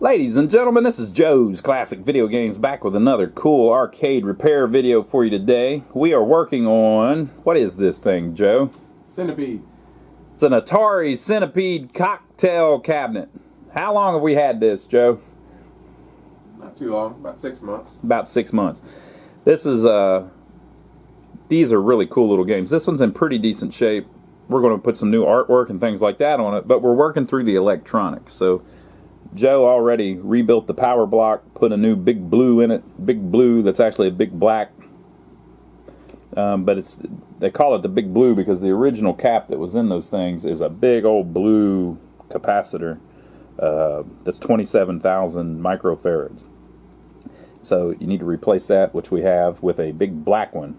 Ladies and gentlemen, this is Joe's Classic Video Games back with another cool arcade repair video for you today. We are working on, what is this thing, Joe? Centipede. It's an Atari Centipede cocktail cabinet. How long have we had this, Joe? Not too long, about 6 months. About 6 months. This is, these are really cool little games. This one's in pretty decent shape. We're going to put some new artwork and things like that on it, but we're working through the electronics, so Joe already rebuilt the power block, put a new big blue in it. Big blue that's actually a big black. But they call it the big blue because the original cap that was in those things is a big old blue capacitor that's 27,000 microfarads. So you need to replace that, which we have, with a big black one,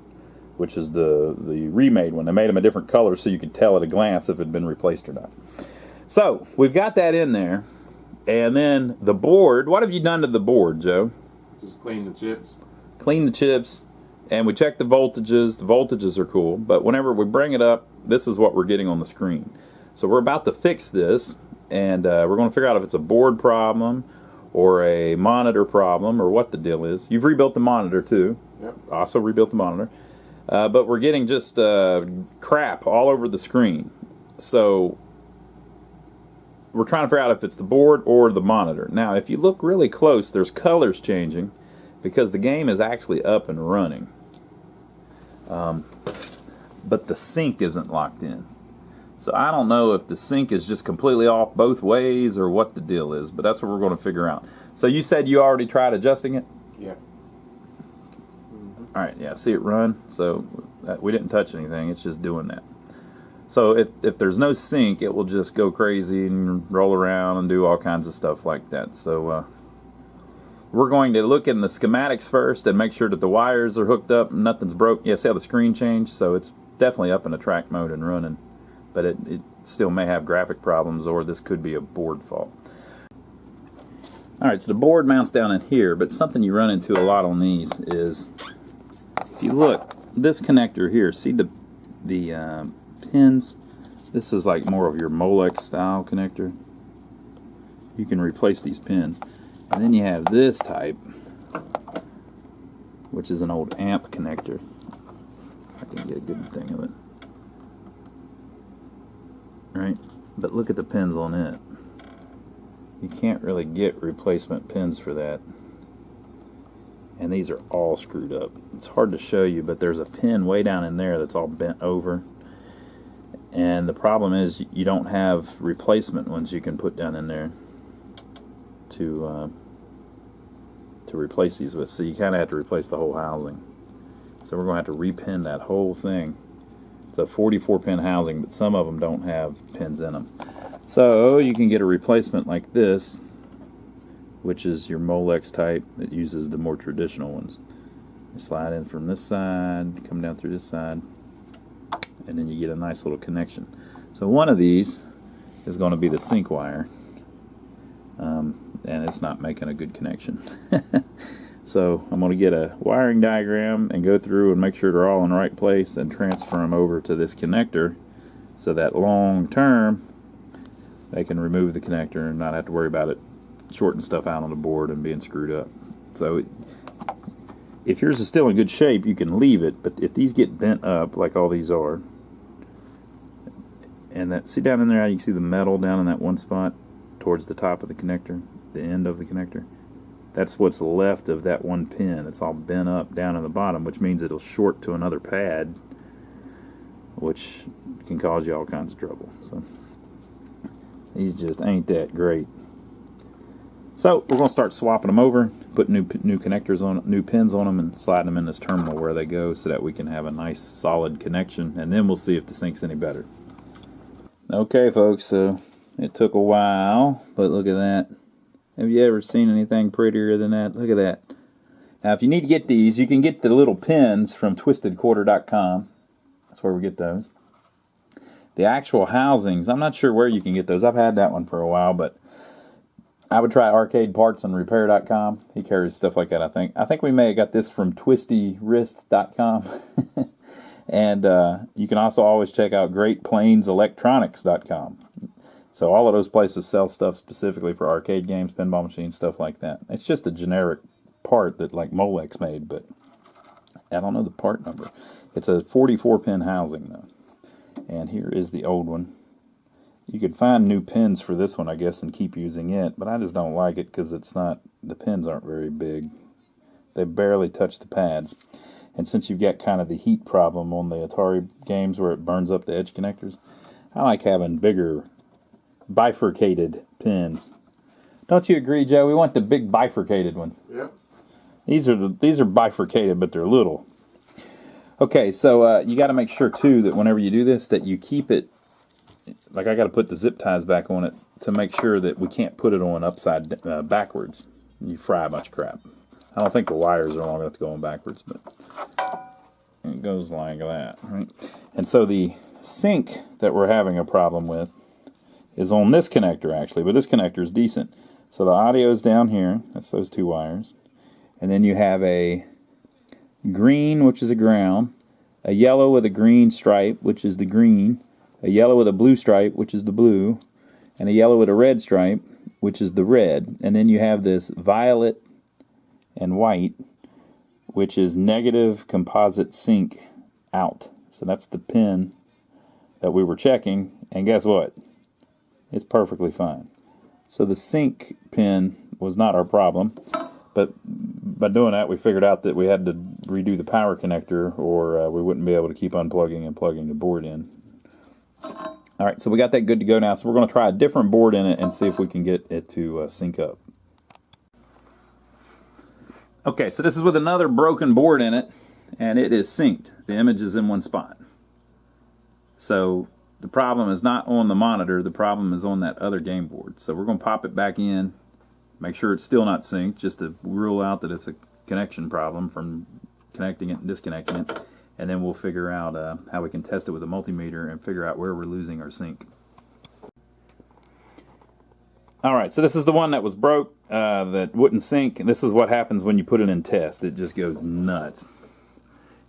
which is the remade one. They made them a different color so you could tell at a glance if it had been replaced or not. So we've got that in there. And then the board, what have you done to the board, Joe? Just clean the chips. Clean the chips, and we check the voltages. The voltages are cool, but whenever we bring it up, this is what we're getting on the screen. So we're about to fix this, and we're going to figure out if it's a board problem or a monitor problem or what the deal is. You've rebuilt the monitor too. Yep. Also rebuilt the monitor. But we're getting just crap all over the screen. So we're trying to figure out if it's the board or the monitor. Now, if you look really close, there's colors changing because the game is actually up and running. But the sync isn't locked in. So I don't know if the sync is just completely off both ways or what the deal is, but that's what we're going to figure out. So you said you already tried adjusting it? Yeah. All right, yeah, see it run? So we didn't touch anything, it's just doing that. So if there's no sync, it will just go crazy and roll around and do all kinds of stuff like that. So we're going to look in the schematics first and make sure that the wires are hooked up and nothing's broke. Yeah, see how the screen changed? So it's definitely up in the track mode and running. But it still may have graphic problems, or this could be a board fault. Alright, so the board mounts down in here, but something you run into a lot on these is, if you look, this connector here, see the pins? This is like more of your Molex style connector. You can replace these pins. And then you have this type, which is an old amp connector. I can get a good thing of it. Right? But look at the pins on it. You can't really get replacement pins for that. And these are all screwed up. It's hard to show you, but there's a pin way down in there that's all bent over. And the problem is you don't have replacement ones you can put down in there to replace these with. So you kind of have to replace the whole housing. So we're going to have to repin that whole thing. It's a 44-pin housing, but some of them don't have pins in them. So you can get a replacement like this, which is your Molex type that uses the more traditional ones. You slide in from this side, come down through this side, and then you get a nice little connection. So one of these is going to be the sync wire, and it's not making a good connection. So I'm going to get a wiring diagram and go through and make sure they're all in the right place and transfer them over to this connector so that long term they can remove the connector and not have to worry about it shorting stuff out on the board and being screwed up. So if yours is still in good shape, you can leave it, but if these get bent up like all these are, and that, see down in there how you can see the metal down in that one spot towards the top of the connector, the end of the connector? That's what's left of that one pin. It's all bent up down in the bottom, which means it'll short to another pad, which can cause you all kinds of trouble. So these just ain't that great. So we're going to start swapping them over, put new connectors on, new pins on them, and sliding them in this terminal where they go so that we can have a nice solid connection, and then we'll see if the sync's any better. Okay, folks, so it took a while, but look at that. Have you ever seen anything prettier than that? Look at that. Now, if you need to get these, you can get the little pins from twistedquarter.com. That's where we get those. The actual housings, I'm not sure where you can get those. I've had that one for a while, but I would try arcadepartsandrepair.com. He carries stuff like that, I think. I think we may have got this from twistywrist.com. And you can also always check out greatplainselectronics.com. So all of those places sell stuff specifically for arcade games, pinball machines, stuff like that. It's just a generic part that like Molex made, but I don't know the part number. It's a 44-pin housing though. And here is the old one. You could find new pins for this one, I guess, and keep using it, but I just don't like it because it's not, the pins aren't very big. They barely touch the pads. And since you've got kind of the heat problem on the Atari games where it burns up the edge connectors, I like having bigger bifurcated pins. Don't you agree, Joe? We want the big bifurcated ones. Yep. These are bifurcated, but they're little. Okay, so you got to make sure too that whenever you do this, that you keep it. Like I got to put the zip ties back on it to make sure that we can't put it on upside backwards. You fry a bunch of crap. I don't think the wires are long enough to go on backwards, but it goes like that, right? And so the sync that we're having a problem with is on this connector actually, but this connector is decent. So the audio is down here. That's those two wires. And then you have a green, which is a ground, a yellow with a green stripe, which is the green, a yellow with a blue stripe, which is the blue, and a yellow with a red stripe, which is the red. And then you have this violet and white, which is negative composite sync out. So that's the pin that we were checking, and guess what? It's perfectly fine. So the sync pin was not our problem, but by doing that we figured out that we had to redo the power connector or we wouldn't be able to keep unplugging and plugging the board in. Alright, so we got that good to go now, so we're going to try a different board in it and see if we can get it to sync up. Okay, so this is with another broken board in it, and it is synced. The image is in one spot. So the problem is not on the monitor, the problem is on that other game board. So we're going to pop it back in, make sure it's still not synced, just to rule out that it's a connection problem from connecting it and disconnecting it. And then we'll figure out how we can test it with a multimeter and figure out where we're losing our sync. Alright, so this is the one that was broke, that wouldn't sync. This is what happens when you put it in test. It just goes nuts.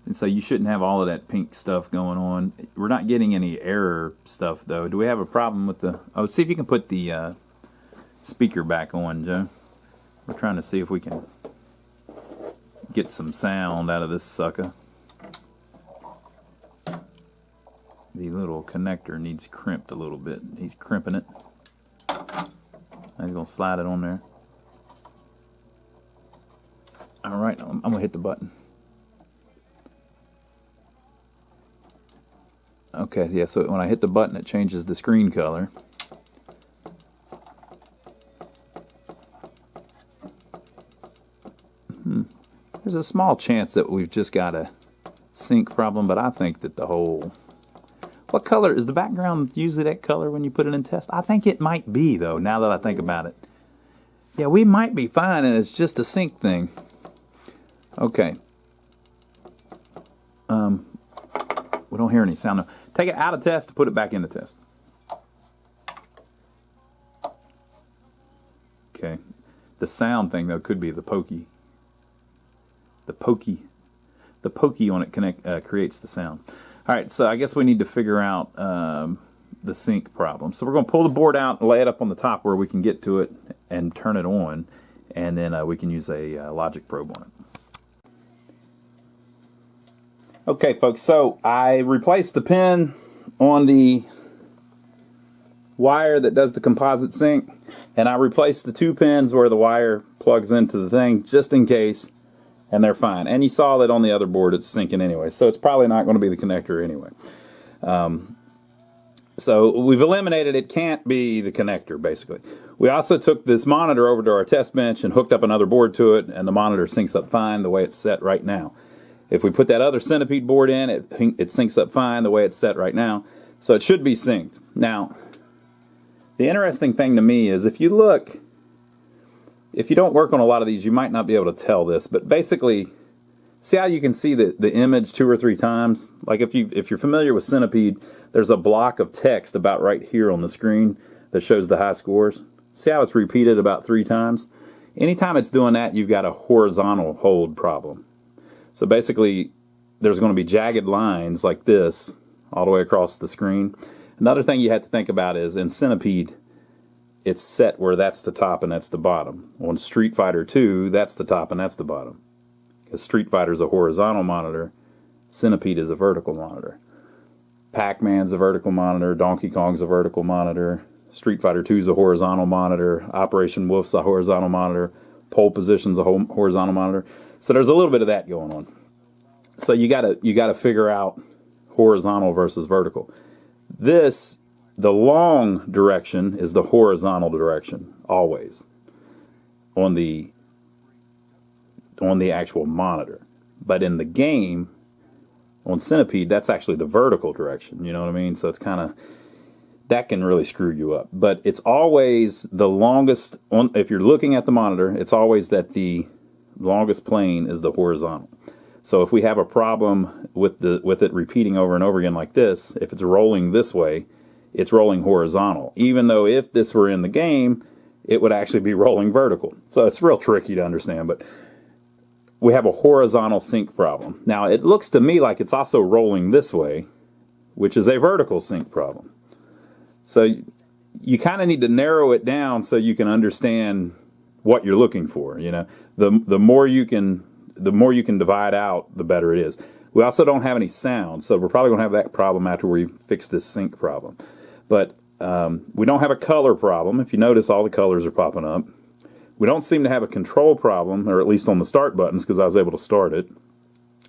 And so you shouldn't have all of that pink stuff going on. We're not getting any error stuff, though. Do we have a problem with the... Oh, see if you can put the speaker back on, Joe. We're trying to see if we can get some sound out of this sucker. The little connector needs crimped a little bit. He's crimping it. I'm going to slide it on there. Alright, I'm going to hit the button. Okay, yeah, so when I hit the button it changes the screen color. There's a small chance that we've just got a sync problem, but I think that the whole... What color? Is the background usually that color when you put it in test? I think it might be, though, now that I think about it. Yeah, we might be fine, and it's just a sync thing. Okay. We don't hear any sound. No. Take it out of test and put it back into test. Okay. The sound thing, though, could be the pokey. The pokey on it creates the sound. Alright, so I guess we need to figure out the sync problem. So we're going to pull the board out and lay it up on the top where we can get to it and turn it on, and then we can use a logic probe on it. Okay, folks, so I replaced the pin on the wire that does the composite sync, and I replaced the two pins where the wire plugs into the thing just in case, and they're fine. And you saw that on the other board it's syncing anyway, so it's probably not going to be the connector anyway. So we've eliminated it can't be the connector, basically. We also took this monitor over to our test bench and hooked up another board to it, and the monitor syncs up fine the way it's set right now. If we put that other Centipede board in, it syncs up fine the way it's set right now. So it should be synced. Now, the interesting thing to me is if you look, if you don't work on a lot of these, you might not be able to tell this, but basically, see how you can see the image 2 or 3 times? Like if you're familiar with Centipede, there's a block of text about right here on the screen that shows the high scores. See how it's repeated about 3 times? Anytime it's doing that, you've got a horizontal hold problem. So basically, there's going to be jagged lines like this all the way across the screen. Another thing you have to think about is in Centipede, it's set where that's the top and that's the bottom. On Street Fighter 2, that's the top and that's the bottom. Because Street Fighter is a horizontal monitor, Centipede is a vertical monitor. Pac-Man's a vertical monitor, Donkey Kong's a vertical monitor, Street Fighter 2 is a horizontal monitor, Operation Wolf's a horizontal monitor, Pole Position's a horizontal monitor. So there's a little bit of that going on. So you gotta figure out horizontal versus vertical. The long direction is the horizontal direction, always, on the actual monitor. But in the game, on Centipede, that's actually the vertical direction, you know what I mean? So it's kind of, that can really screw you up. But it's always the longest, if you're looking at the monitor, it's always that the longest plane is the horizontal. So if we have a problem with it repeating over and over again like this, if it's rolling this way, it's rolling horizontal. Even though if this were in the game, it would actually be rolling vertical. So it's real tricky to understand, but we have a horizontal sync problem. Now it looks to me like it's also rolling this way, which is a vertical sync problem. So you kind of need to narrow it down so you can understand what you're looking for. You know, the more you can divide out, the better it is. We also don't have any sound, so we're probably going to have that problem after we fix this sync problem. But we don't have a color problem. If you notice, all the colors are popping up. We don't seem to have a control problem, or at least on the start buttons, because I was able to start it.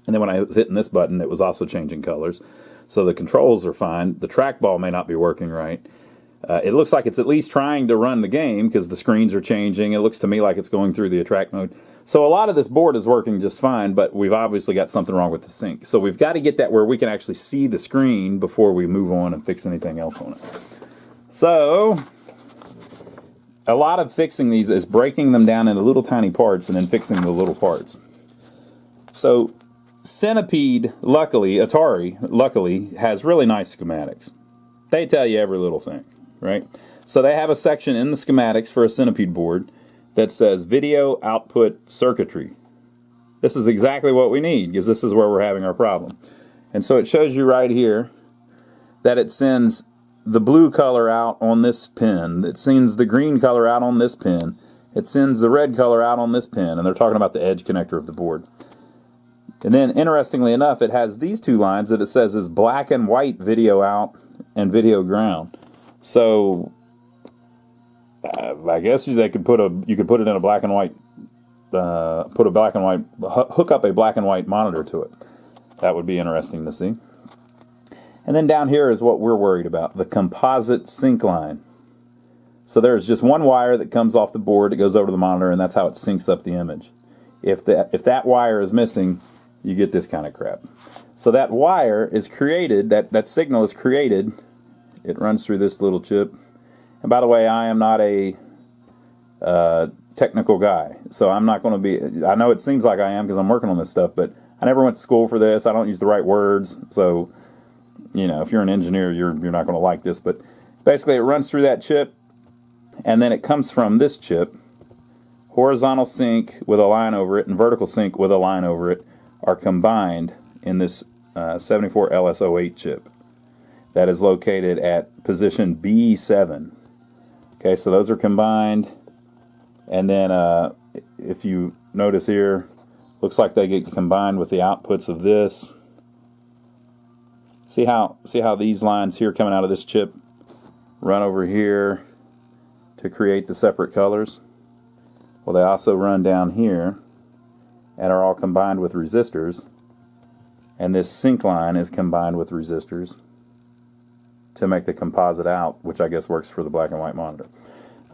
And then when I was hitting this button, it was also changing colors. So the controls are fine. The trackball may not be working right. It looks like it's at least trying to run the game because the screens are changing. It looks to me like it's going through the attract mode. So a lot of this board is working just fine, but we've obviously got something wrong with the sync. So we've got to get that where we can actually see the screen before we move on and fix anything else on it. So a lot of fixing these is breaking them down into little tiny parts and then fixing the little parts. So Centipede, Atari, luckily, has really nice schematics. They tell you every little thing, right? So they have a section in the schematics for a Centipede board that says video output circuitry. This is exactly what we need because this is where we're having our problem. And so it shows you right here that it sends the blue color out on this pin, it sends the green color out on this pin, it sends the red color out on this pin, and they're talking about the edge connector of the board. And then, interestingly enough, it has these two lines that it says is black and white video out and video ground. So I guess you could put it in a black and white, hook up a black and white monitor to it. That would be interesting to see. And then down here is what we're worried about, the composite sync line. So there's just one wire that comes off the board, it goes over to the monitor, and that's how it syncs up the image. If that wire is missing, you get this kind of crap. So that wire is created, that signal is created, it runs through this little chip. And by the way, I am not a technical guy, so I'm not going to be, I know it seems like I am because I'm working on this stuff, but I never went to school for this, I don't use the right words, so, you know, if you're an engineer, you're not going to like this, but basically it runs through that chip, and then it comes from this chip. Horizontal sync with a line over it and vertical sync with a line over it are combined in this 74 LS08 chip that is located at position B7. Okay, so those are combined, and then if you notice here, looks like they get combined with the outputs of this. See how these lines here coming out of this chip run over here to create the separate colors? Well, they also run down here and are all combined with resistors, and this sync line is combined with resistors to make the composite out, which I guess works for the black and white monitor.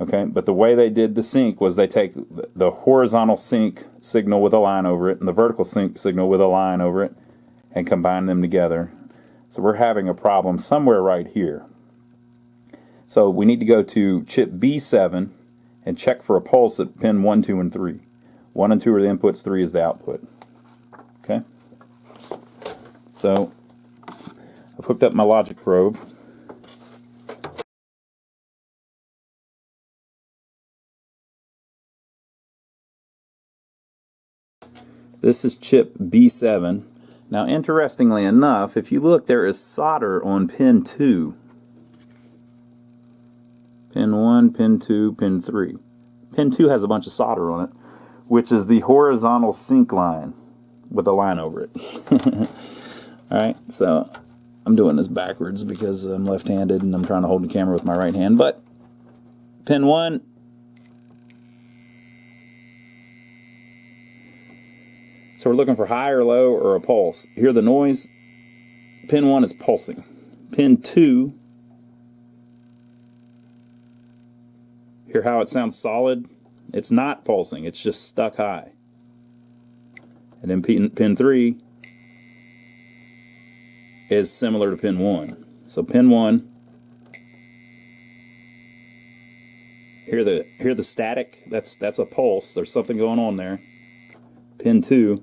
Okay, but the way they did the sync was they take the horizontal sync signal with a line over it and the vertical sync signal with a line over it and combine them together. So we're having a problem somewhere right here. So we need to go to chip B7 and check for a pulse at pin 1, 2, and 3. 1 and 2 are the inputs, 3 is the output. Okay? So I've hooked up my logic probe. This is chip B7. Now, interestingly enough, if you look, there is solder on pin 2. Pin 1, pin 2, pin 3. Pin 2 has a bunch of solder on it, which is the horizontal sync line with a line over it. Alright, so I'm doing this backwards because I'm left-handed and I'm trying to hold the camera with my right hand, but pin 1, so we're looking for high or low or a pulse. Hear the noise? Pin 1 is pulsing. Pin 2, hear how it sounds solid? It's not pulsing, it's just stuck high. And then pin 3 is similar to pin 1. So pin 1, hear the static? That's a pulse. There's something going on there. Pin 2,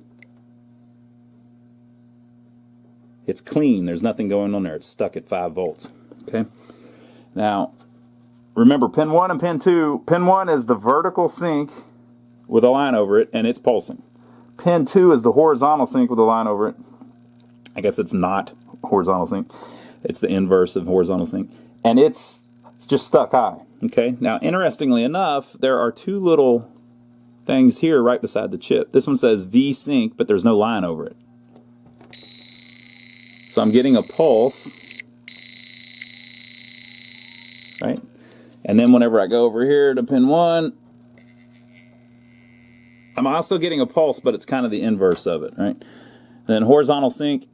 it's clean. There's nothing going on there. It's stuck at 5 volts. Okay? Now, remember, pin 1 and pin 2, pin 1 is the vertical sync with a line over it, and it's pulsing. Pin 2 is the horizontal sync with a line over it. I guess it's not horizontal sync. It's the inverse of horizontal sync. And it's just stuck high. Okay? Now, interestingly enough, there are 2 little things here right beside the chip. This one says V sync, but there's no line over it. So I'm getting a pulse, right? And then whenever I go over here to pin 1, I'm also getting a pulse, but it's kind of the inverse of it, right? Then horizontal sync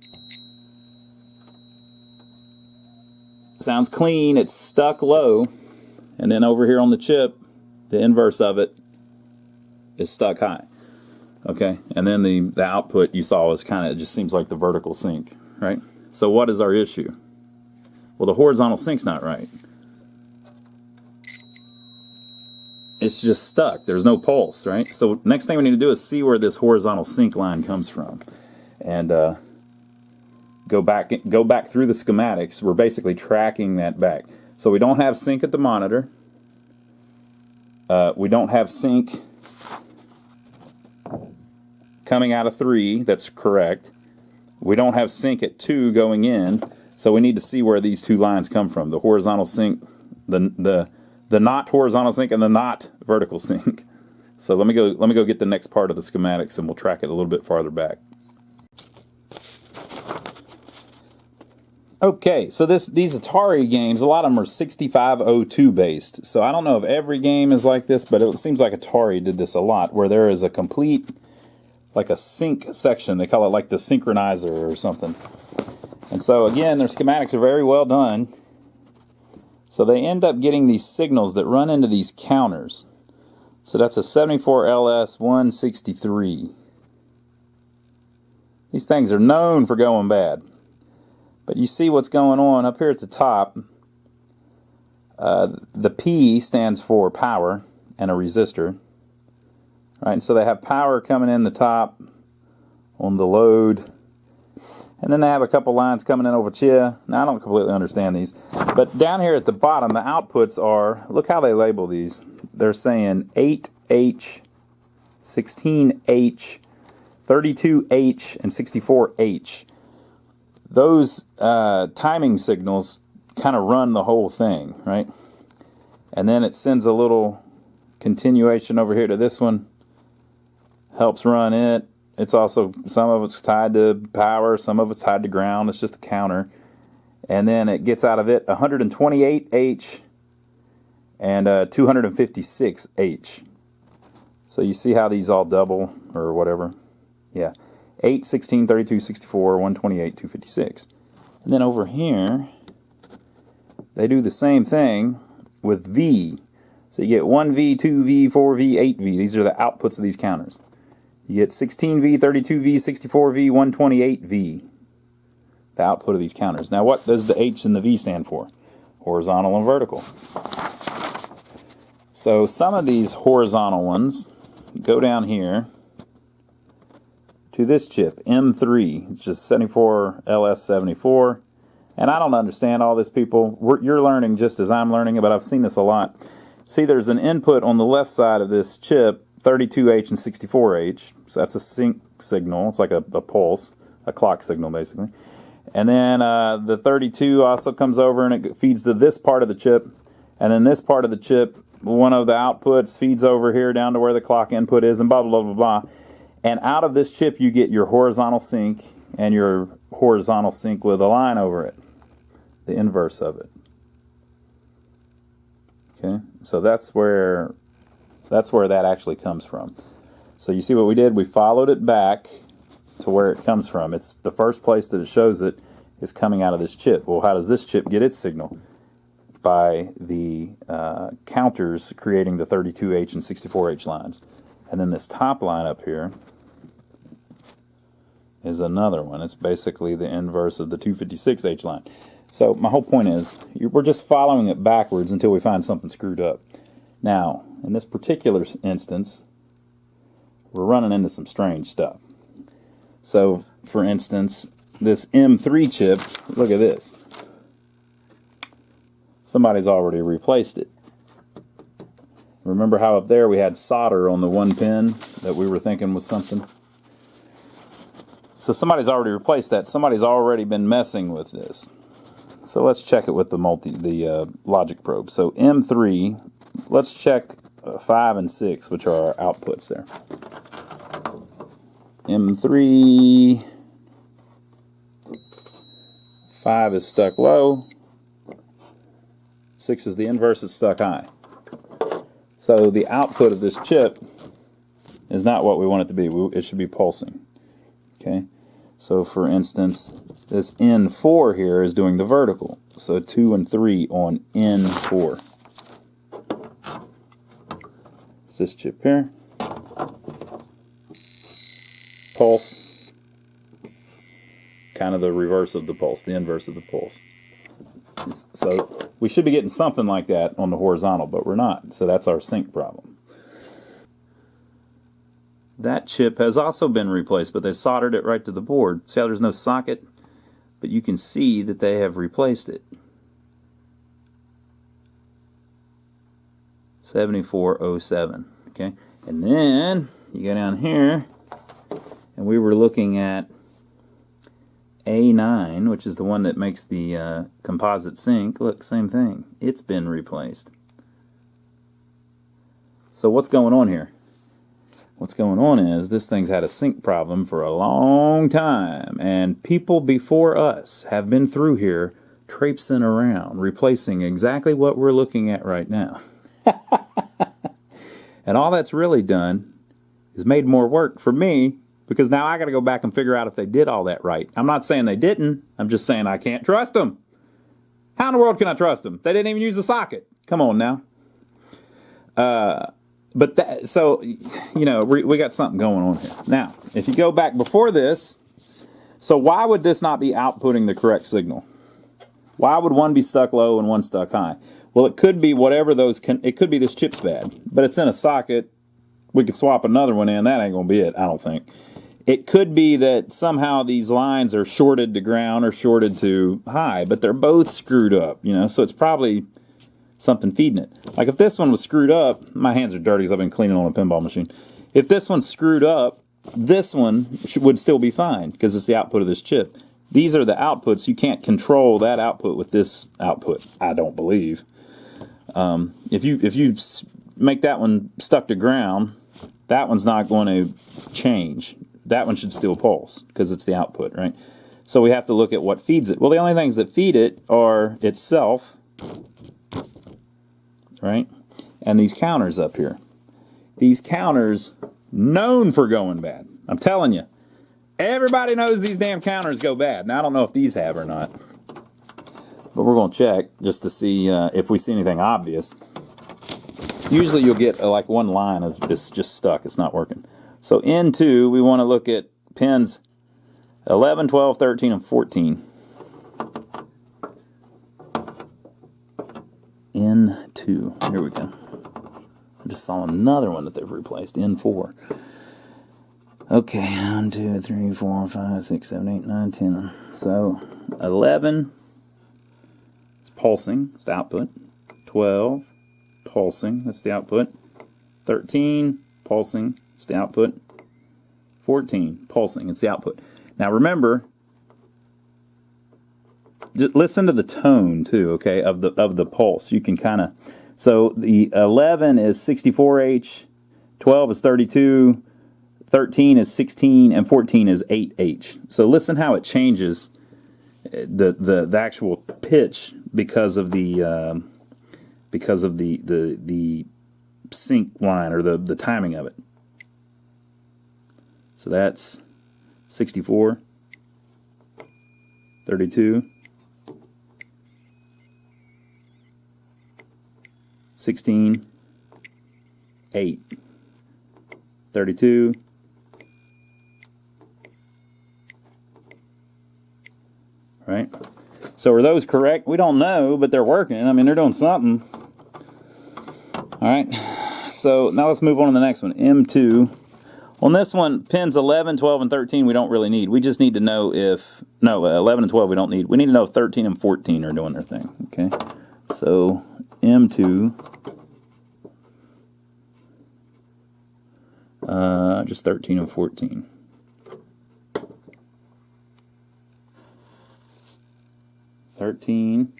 sounds clean, it's stuck low, and then over here on the chip, the inverse of it is stuck high. Okay, and then the output you saw is kind of, it just seems like the vertical sync, right? So what is our issue? Well, the horizontal sync's not right. It's just stuck. There's no pulse, right? So next thing we need to do is see where this horizontal sync line comes from, and go back through the schematics. We're basically tracking that back. So we don't have sync at the monitor. We don't have sync coming out of 3. That's correct. We don't have sync at 2 going in. So we need to see where these 2 lines come from: the horizontal sync, the not horizontal sync, and the not vertical sync. So let me go get the next part of the schematics, and we'll track it a little bit farther back. Okay, so these Atari games, a lot of them are 6502 based. So I don't know if every game is like this, but it seems like Atari did this a lot, where there is a complete, like a sync section. They call it like the synchronizer or something. And so again, their schematics are very well done. So they end up getting these signals that run into these counters. So that's a 74LS163. These things are known for going bad. But you see what's going on up here at the top. The P stands for power and a resistor. Right, and so they have power coming in the top on the load. And then they have a couple lines coming in over here. Now, I don't completely understand these. But down here at the bottom, the outputs are, look how they label these. They're saying 8H, 16H, 32H, and 64H. Those timing signals kind of run the whole thing, right? And then it sends a little continuation over here to this one. Helps run it. It's also, some of it's tied to power, some of it's tied to ground. It's just a counter. And then it gets out of it 128H and 256H. So you see how these all double or whatever? Yeah. 8, 16, 32, 64, 128, 256. And then over here, they do the same thing with V. So you get 1V, 2V, 4V, 8V. These are the outputs of these counters. You get 16V, 32V, 64V, 128V. The output of these counters. Now what does the H and the V stand for? Horizontal and vertical. So some of these horizontal ones go down here to this chip, M3. It's just 74LS74. And I don't understand all this, people. You're learning just as I'm learning, but I've seen this a lot. See, there's an input on the left side of this chip, 32H and 64H. So that's a sync signal. It's like a pulse, a clock signal, basically. And then the 32 also comes over and it feeds to this part of the chip. And then this part of the chip, one of the outputs feeds over here down to where the clock input is, and blah, blah, blah, blah, blah. And out of this chip, you get your horizontal sync and your horizontal sync with a line over it, the inverse of it. Okay, so that's where that actually comes from. So you see what we did? We followed it back to where it comes from. It's the first place that it shows it is coming out of this chip. Well, how does this chip get its signal? By the counters creating the 32H and 64H lines. And then this top line up here is another one. It's basically the inverse of the 256H line. So my whole point is, we're just following it backwards until we find something screwed up. Now, in this particular instance, we're running into some strange stuff. So, for instance, this M3 chip, look at this. Somebody's already replaced it. Remember how up there we had solder on the one pin that we were thinking was something? So somebody's already replaced that. Somebody's already been messing with this. So let's check it with the logic probe. So M3, let's check 5 and 6, which are our outputs there. M3, 5 is stuck low, 6 is the inverse, it's stuck high. So the output of this chip is not what we want it to be. It should be pulsing. Okay, so for instance, this N4 here is doing the vertical. So 2 and 3 on N4. It's this chip here. Pulse. Kind of the reverse of the pulse, the inverse of the pulse. So we should be getting something like that on the horizontal, but we're not. So that's our sync problem. That chip has also been replaced, but they soldered it right to the board. See how there's no socket? But you can see that they have replaced it. 7407. Okay, and then you go down here, and we were looking at A9, which is the one that makes the composite sync. Look, same thing. It's been replaced. So what's going on here? What's going on is this thing's had a sync problem for a long time, and people before us have been through here traipsing around, replacing exactly what we're looking at right now. And all that's really done is made more work for me, because now I got to go back and figure out if they did all that right. I'm not saying they didn't. I'm just saying I can't trust them. How in the world can I trust them? They didn't even use the socket. Come on now. But that, so, you know, we got something going on here. Now, if you go back before this, so why would this not be outputting the correct signal? Why would one be stuck low and one stuck high? Well, it could be whatever it could be this chip's bad, but it's in a socket. We could swap another one in. That ain't going to be it, I don't think. It could be that somehow these lines are shorted to ground or shorted to high, but they're both screwed up, you know, so it's probably something feeding it. Like if this one was screwed up, my hands are dirty because I've been cleaning on a pinball machine. If this one's screwed up, this one would still be fine because it's the output of this chip. These are the outputs. You can't control that output with this output, I don't believe. If you make that one stuck to ground, that one's not going to change. That one should still pulse because it's the output, right? So we have to look at what feeds it. Well, the only things that feed it are itself, right? And these counters up here. These counters, known for going bad. I'm telling you. Everybody knows these damn counters go bad. Now, I don't know if these have or not. But we're going to check just to see if we see anything obvious. Usually you'll get like one line is just stuck. It's not working. So N2, we want to look at pins 11, 12, 13, and 14. N2. Here we go. I just saw another one that they've replaced. N4. Okay, 1, 2, 3, 4, 5, 6, 7, 8, 9, 10. So 11 is pulsing. It's the output. 12, pulsing. That's the output. 13, pulsing. It's the output. 14, pulsing. It's the output. Now remember, just listen to the tone too, okay, of the pulse. You can kind of, so the 11 is 64H, 12 is 32, 13 is 16, and 14 is 8H. So listen how it changes the actual pitch because of the sync line or the timing of it. So that's 64, 32, 16, 8, 32, right? So are those correct? We don't know, but they're working. I mean, they're doing something. All right. So now let's move on to the next one, M2. On this one, pins 11, 12, and 13 we don't really need. We just need to know if, no, 11 and 12 we don't need. We need to know if 13 and 14 are doing their thing, okay? So M2, just 13 and 14. Thirteen,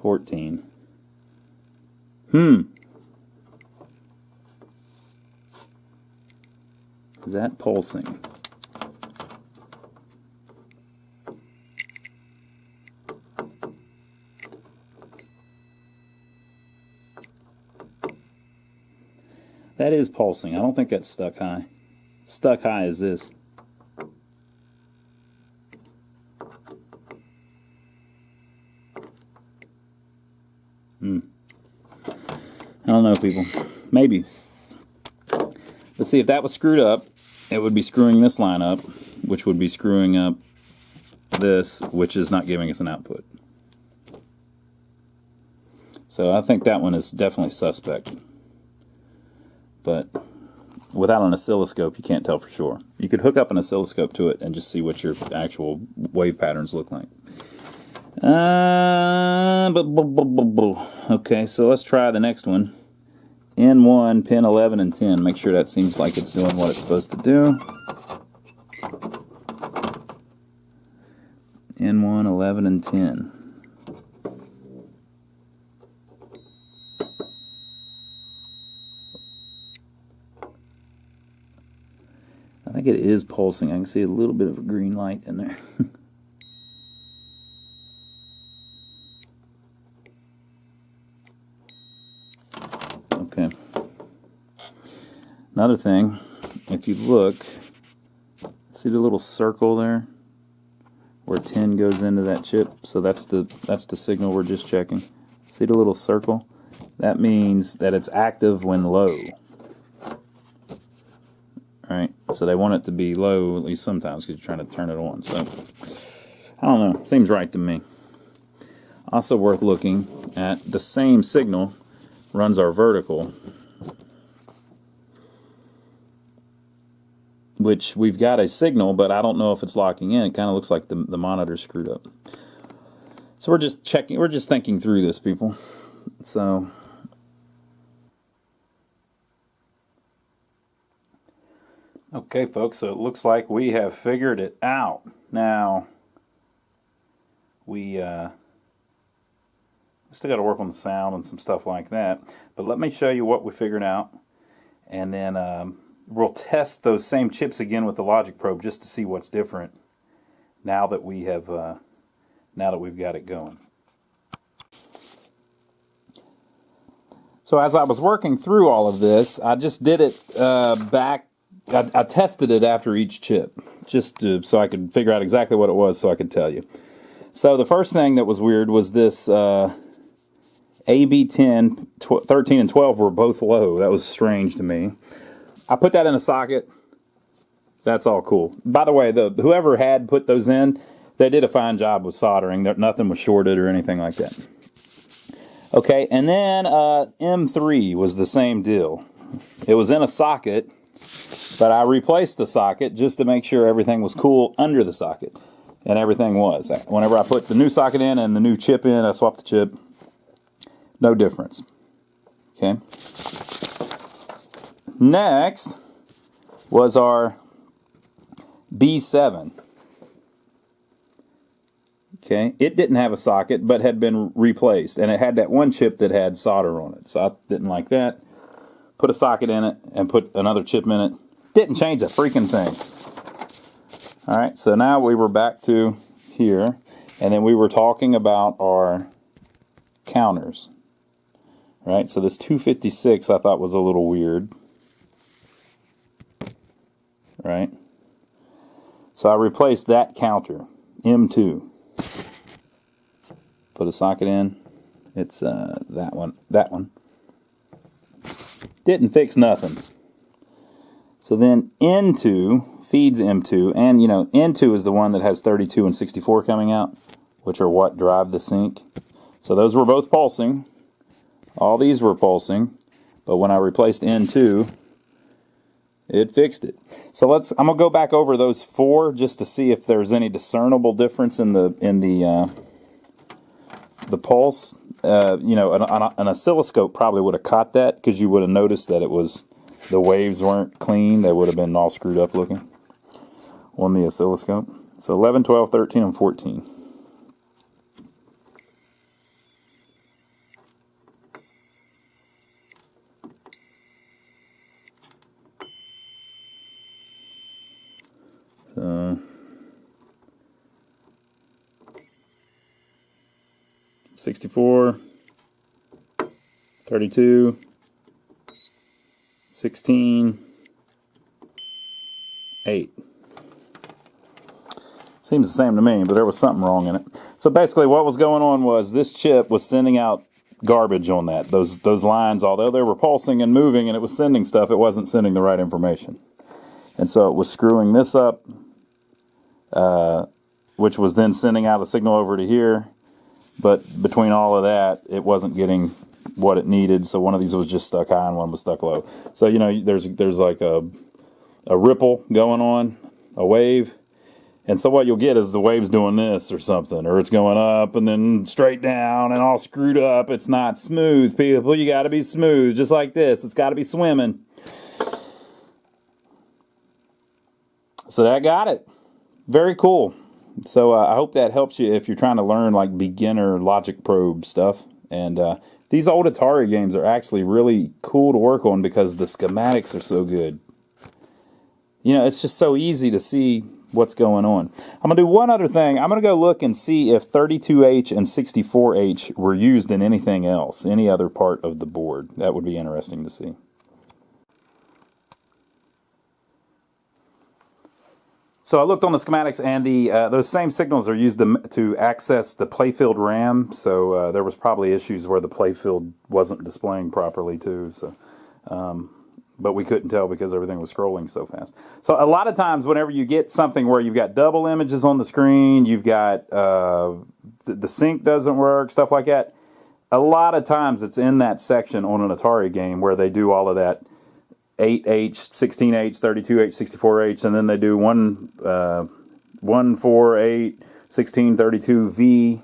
14. Is that pulsing? That is pulsing. I don't think that's stuck high. Stuck high is this. I don't know, people. Maybe. Let's see, if that was screwed up, it would be screwing this line up, which would be screwing up this, which is not giving us an output. So I think that one is definitely suspect. But without an oscilloscope, you can't tell for sure. You could hook up an oscilloscope to it and just see what your actual wave patterns look like. Okay, so let's try the next one. N1, pin 11 and 10. Make sure that seems like it's doing what it's supposed to do. N1, 11, and 10. I think it is pulsing. I can see a little bit of a green light in there. Okay. Another thing, if you look, see the little circle there where 10 goes into that chip? So that's the signal we're just checking. See the little circle? That means that it's active when low. Alright, so they want it to be low at least sometimes because you're trying to turn it on. So, I don't know. Seems right to me. Also worth looking at, the same signal runs our vertical, which we've got a signal, but I don't know if it's locking in. It kind of looks like the monitor's screwed up. So we're just checking, we're just thinking through this, people. So, okay, folks, so it looks like we have figured it out. Now, we still got to work on the sound and some stuff like that. But let me show you what we figured out. And then we'll test those same chips again with the logic probe just to see what's different now that we have now that we've got it going. So as I was working through all of this, I just did it back. I tested it after each chip just so I could figure out exactly what it was so I could tell you. So the first thing that was weird was this AB10, 13 and 12 were both low. That was strange to me. I put that in a socket. That's all cool. By the way, whoever had put those in, they did a fine job with soldering. Nothing was shorted or anything like that. Okay, and then M3 was the same deal. It was in a socket, but I replaced the socket just to make sure everything was cool under the socket. And everything was. Whenever I put the new socket in and the new chip in, I swapped the chip. No difference. Okay. Next was our B7. Okay, it didn't have a socket, but had been replaced, and it had that one chip that had solder on it, so I didn't like that. Put a socket in it, and put another chip in it. Didn't change a freaking thing. Alright, so now we were back to here, and then we were talking about our counters. Right, so this 256 I thought was a little weird. Right? So I replaced that counter, M2. Put a socket in. It's that one. That one. Didn't fix nothing. So then N2 feeds M2, and you know, N2 is the one that has 32 and 64 coming out, which are what drive the sync. So those were both pulsing. All these were pulsing, but when I replaced N2, it fixed it. So I'm gonna go back over those four just to see if there's any discernible difference in the pulse. You know, an oscilloscope probably would have caught that, because you would have noticed that the waves weren't clean. They would have been all screwed up looking on the oscilloscope. So 11, 12, 13, and 14. So 64, 32, 16, 8. Seems the same to me, but there was something wrong in it. So basically what was going on was this chip was sending out garbage on that. Those lines, although they were pulsing and moving and it was sending stuff, it wasn't sending the right information. And so it was screwing this up, which was then sending out a signal over to here. But between all of that, it wasn't getting what it needed. So one of these was just stuck high and one was stuck low. So, you know, there's like a ripple going on, a wave. And so what you'll get is the wave's doing this or something. Or it's going up and then straight down and all screwed up. It's not smooth, people. You got to be smooth, just like this. It's got to be swimming. So that got it. Very cool. So I hope that helps you if you're trying to learn like beginner logic probe stuff. And these old Atari games are actually really cool to work on because the schematics are so good. You know, it's just so easy to see what's going on. I'm going to do one other thing. I'm going to go look and see if 32H and 64H were used in anything else, any other part of the board. That would be interesting to see. So I looked on the schematics, and those same signals are used to access the playfield RAM. So there was probably issues where the playfield wasn't displaying properly too. So, but we couldn't tell because everything was scrolling so fast. So a lot of times, whenever you get something where you've got double images on the screen, you've got the sync doesn't work, stuff like that. A lot of times, it's in that section on an Atari game where they do all of that. 8H, 16H, 32H, 64H, and then they do 148, 1632V.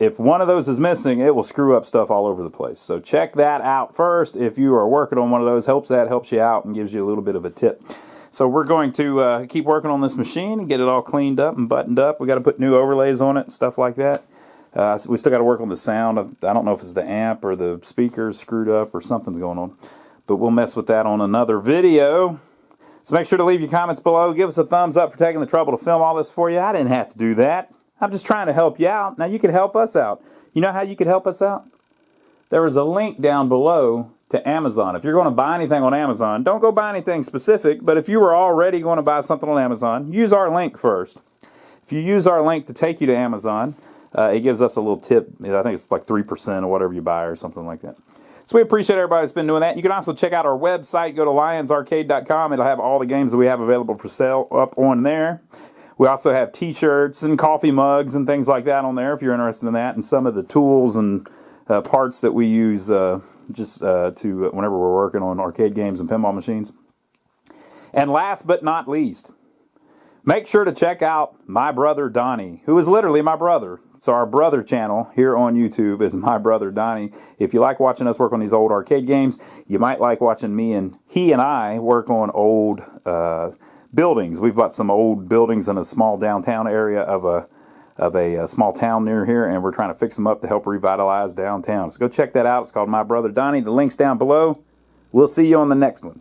If one of those is missing, it will screw up stuff all over the place. So check that out first. If you are working on one of those, helps you out and gives you a little bit of a tip. So we're going to keep working on this machine and get it all cleaned up and buttoned up. We got to put new overlays on it and stuff like that. So we still got to work on the sound. I don't know if it's the amp or the speakers screwed up or something's going on. But we'll mess with that on another video. So make sure to leave your comments below. Give us a thumbs up for taking the trouble to film all this for you. I didn't have to do that. I'm just trying to help you out. Now you can help us out. You know how you could help us out? There is a link down below to Amazon. If you're going to buy anything on Amazon, don't go buy anything specific. But if you were already going to buy something on Amazon, use our link first. If you use our link to take you to Amazon, it gives us a little tip. I think it's like 3% of whatever you buy or something like that. So we appreciate everybody that's been doing that. You can also check out our website. Go to lionsarcade.com. It'll have all the games that we have available for sale up on there. We also have t-shirts and coffee mugs and things like that on there if you're interested in that. And some of the tools and parts that we use to whenever we're working on arcade games and pinball machines. And last but not least, make sure to check out my brother Donnie, who is literally my brother. So our brother channel here on YouTube is My Brother Donnie. If you like watching us work on these old arcade games, you might like watching he and I work on old buildings. We've got some old buildings in a small downtown area of of a small town near here, and we're trying to fix them up to help revitalize downtown. So go check that out. It's called My Brother Donnie. The link's down below. We'll see you on the next one.